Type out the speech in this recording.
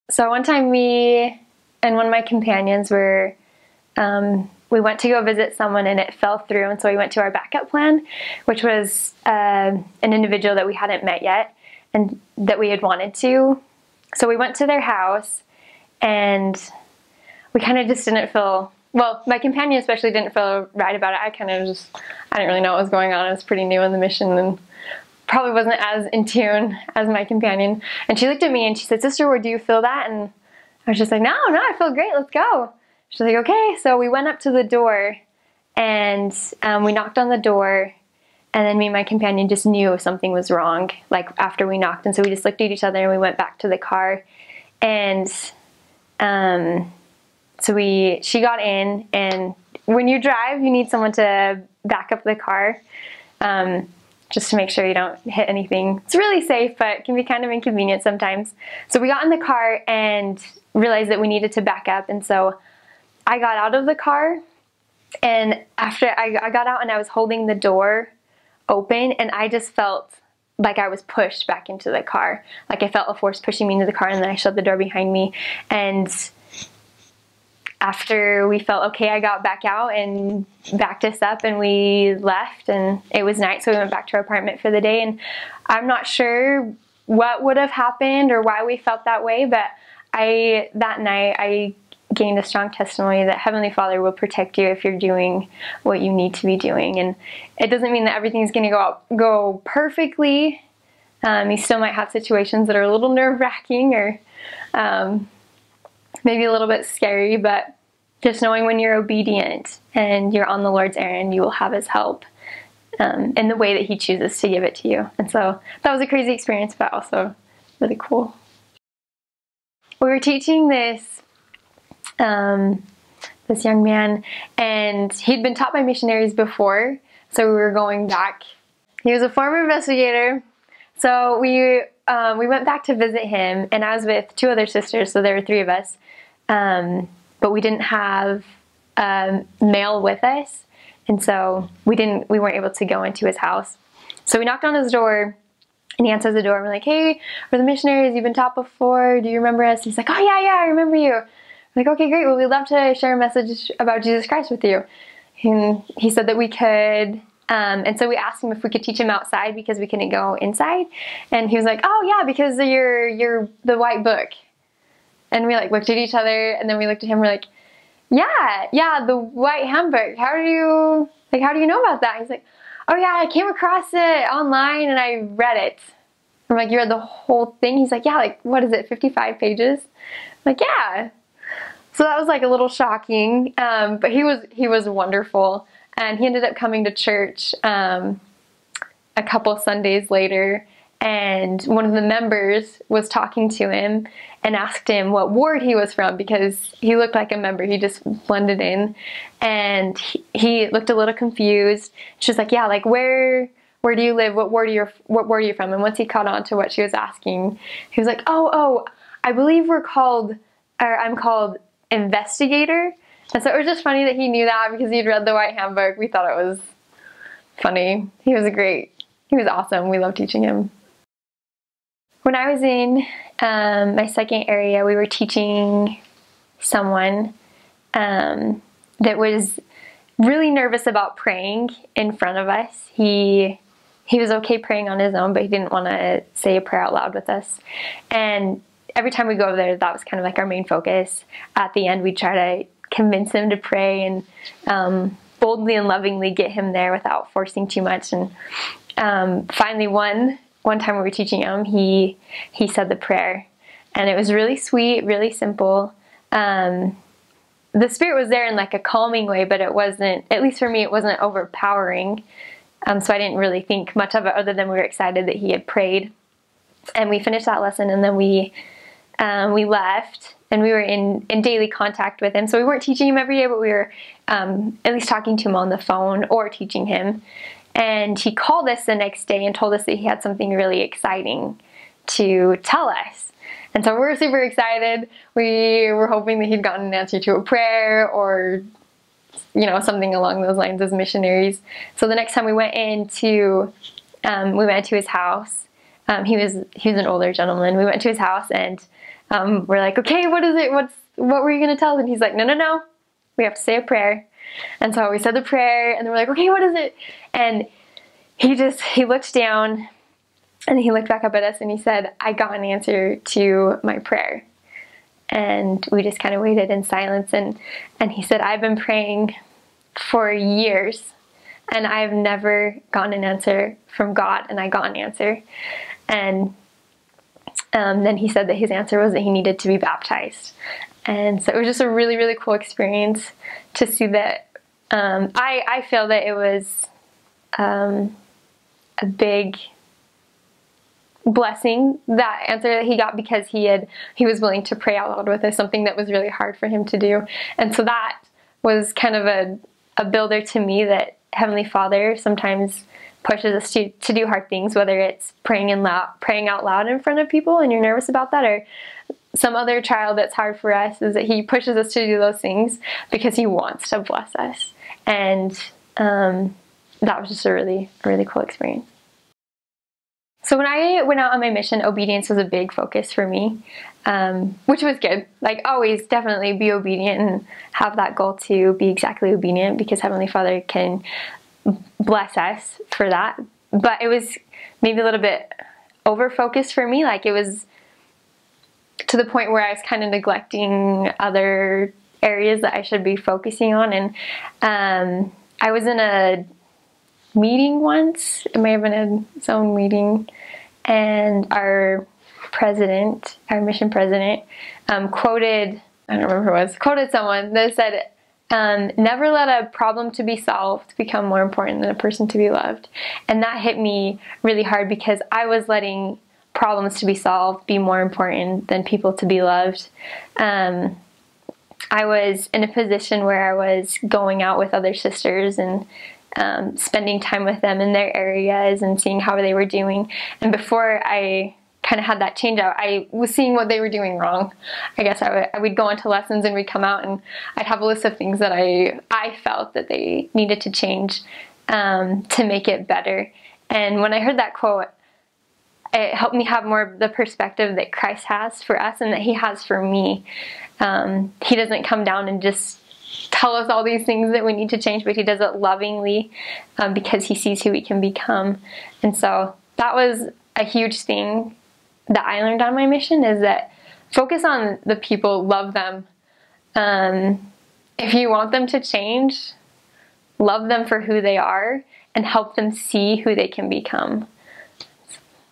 So one time me and one of my companions were, we went to go visit someone and it fell through, and so we went to our backup plan, which was an individual that we hadn't met yet and that we had wanted to. So we went to their house and we kind of just didn't feel, well, my companion especially didn't feel right about it. I didn't really know what was going on. I was pretty new in the mission and probably wasn't as in tune as my companion. And she looked at me and she said, "Sister, where do you feel that?" And I was just like, no, I feel great, let's go. She's like, okay. So we went up to the door and we knocked on the door, and then me and my companion just knew something was wrong, like after we knocked. And so we just looked at each other and we went back to the car. And she got in, and when you drive, you need someone to back up the car, just to make sure you don't hit anything. It's really safe, but it can be kind of inconvenient sometimes. So we got in the car and realized that we needed to back up, and so I got out of the car, and after I got out and I was holding the door open, and I just felt like I was pushed back into the car. Like I felt a force pushing me into the car, and then I shut the door behind me. And after we felt okay, I got back out and backed us up, and we left, and it was night, so we went back to our apartment for the day. And I'm not sure what would have happened or why we felt that way, but that night I gained a strong testimony that Heavenly Father will protect you if you're doing what you need to be doing. And it doesn't mean that everything's going to go perfectly. You still might have situations that are a little nerve-wracking or maybe a little bit scary, but just knowing when you're obedient and you're on the Lord's errand, you will have His help in the way that He chooses to give it to you. And so that was a crazy experience, but also really cool. We were teaching this young man, and he'd been taught by missionaries before, so we were going back. He was a former investigator, so we went back to visit him, and I was with two other sisters, so there were three of us, but we didn't have mail with us, and so we weren't able to go into his house. So we knocked on his door, and he answers the door, and we're like, "Hey, we're the missionaries, you've been taught before, do you remember us?" And he's like, "Oh yeah, I remember you." I'm like, "Okay, great, well, we'd love to share a message about Jesus Christ with you." And he said that we could, and so we asked him if we could teach him outside because we couldn't go inside. And he was like, "Oh yeah, because you're the white book." And we like looked at each other, and then we looked at him, we're like, yeah, the white handbook. How do you know about that? He's like, "Oh yeah, I came across it online and I read it." I'm like, "You read the whole thing?" He's like, "Yeah, like what is it, 55 pages? I'm like, "Yeah." So that was like a little shocking, but he was wonderful, and he ended up coming to church a couple Sundays later, and one of the members was talking to him and asked him what ward he was from because he looked like a member. He just blended in, and he looked a little confused. She was like, "Yeah, like where do you live? What ward are you from?" And once he caught on to what she was asking, he was like, "Oh, I believe I'm called investigator." And so it was just funny that he knew that because he'd read the white handbook. We thought it was funny. He was awesome. We loved teaching him. When I was in my second area, we were teaching someone that was really nervous about praying in front of us. He was okay praying on his own, but he didn't want to say a prayer out loud with us. And every time we go over there, that was kind of like our main focus. At the end, we'd try to convince him to pray and boldly and lovingly get him there without forcing too much. And finally, one time we were teaching him, he said the prayer, and it was really sweet, really simple. The Spirit was there in like a calming way, but it wasn't, at least for me, it wasn't overpowering. So I didn't really think much of it other than we were excited that he had prayed. And we finished that lesson, and then we left, and we were in daily contact with him. So we weren't teaching him every day, but we were at least talking to him on the phone or teaching him. And he called us the next day and told us that he had something really exciting to tell us. And so we were super excited. We were hoping that he'd gotten an answer to a prayer or, something along those lines as missionaries. So the next time we went into his house, he was an older gentleman. We went to his house, and we're like, okay, what is it? What were you going to tell us? And he's like, no, we have to say a prayer. And so we said the prayer, and then we're like, okay, what is it? And he looked down, and he looked back up at us, and he said, I got an answer to my prayer. And we just kind of waited in silence, and he said, I've been praying for years, and I've never gotten an answer from God, and I got an answer. And then he said that his answer was that he needed to be baptized. And so it was just a really, really cool experience to see that. I feel that it was a big blessing, that answer that he got, because he was willing to pray out loud with us, something that was really hard for him to do. And so that was kind of a builder to me, that Heavenly Father sometimes pushes us to do hard things, whether it's praying out loud in front of people and you're nervous about that, or some other trial that's hard for us, is that he pushes us to do those things because he wants to bless us. And that was just a really, really cool experience. So when I went out on my mission, obedience was a big focus for me, which was good. Like, always definitely be obedient and have that goal to be exactly obedient, because Heavenly Father can bless us for that. But it was maybe a little bit over-focused for me. Like, it was to the point where I was kind of neglecting other areas that I should be focusing on. And I was in a meeting once. It may have been a zone meeting, and our mission president, quoted, I don't remember who it was, quoted someone that said, never let a problem to be solved become more important than a person to be loved. And that hit me really hard, because I was letting problems to be solved be more important than people to be loved. I was in a position where I was going out with other sisters and spending time with them in their areas and seeing how they were doing. And before I kind of had that change out, I was seeing what they were doing wrong. I guess I would go into lessons, and we'd come out, and I'd have a list of things that I felt that they needed to change to make it better. And when I heard that quote, it helped me have more of the perspective that Christ has for us and that he has for me. He doesn't come down and just tell us all these things that we need to change, but he does it lovingly, because he sees who we can become. And so that was a huge thing that I learned on my mission, is that focus on the people, love them. If you want them to change, love them for who they are and help them see who they can become.